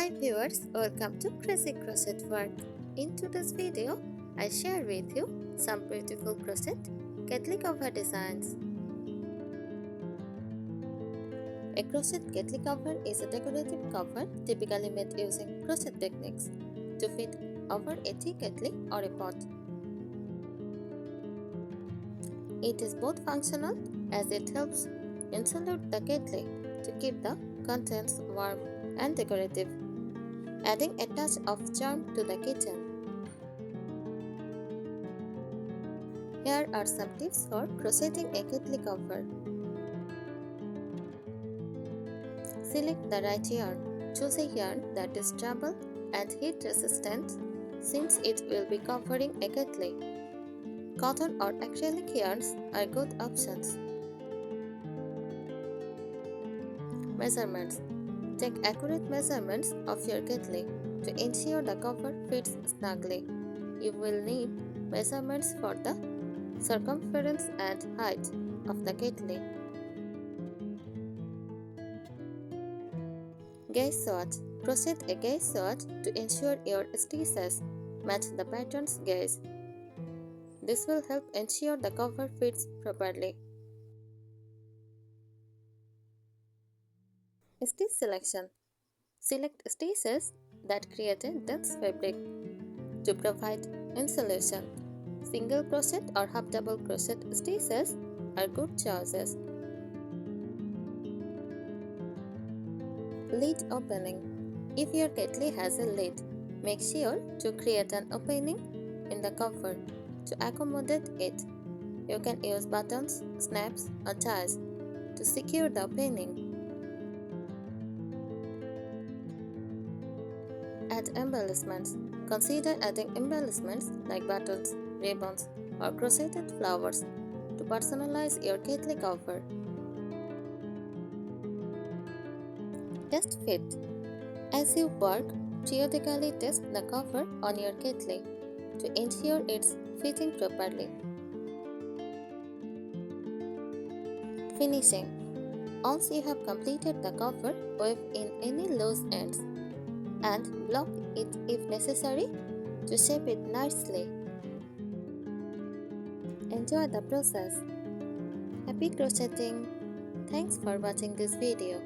Hi viewers, welcome to Crazy Crochet World. In today's video, I share with you some beautiful crochet kettle cover designs. A crochet kettle cover is a decorative cover typically made using crochet techniques to fit over a tea kettle or a pot. It is both functional as it helps insulate the kettle to keep the contents warm and decorative, adding a touch of charm to the kitchen. Here are some tips for crocheting a kettle cover. Select the right yarn. Choose a yarn that is trouble and heat resistant since it will be covering a kettle. Cotton or acrylic yarns are good options. Measurements. Take accurate measurements of your kettle to ensure the cover fits snugly. You will need measurements for the circumference and height of the kettle. Gauge swatch. Crochet a gauge swatch to ensure your stitches match the pattern's gauge. This will help ensure the cover fits properly. Stitch selection. Select stitches that create a dense fabric to provide insulation. Single crochet or half double crochet stitches are good choices. Lid opening. If your kettle has a lid, make sure to create an opening in the cover to accommodate it. You can use buttons, snaps, or ties to secure the opening. Add embellishments. Consider adding embellishments like buttons, ribbons, or crocheted flowers to personalize your kettle cover. Test fit. As you work, periodically test the cover on your kettle to ensure it's fitting properly. Finishing. Once you have completed the cover, weave in any loose ends and block it if necessary to shape it nicely. Enjoy the process. Happy crocheting! Thanks for watching this video.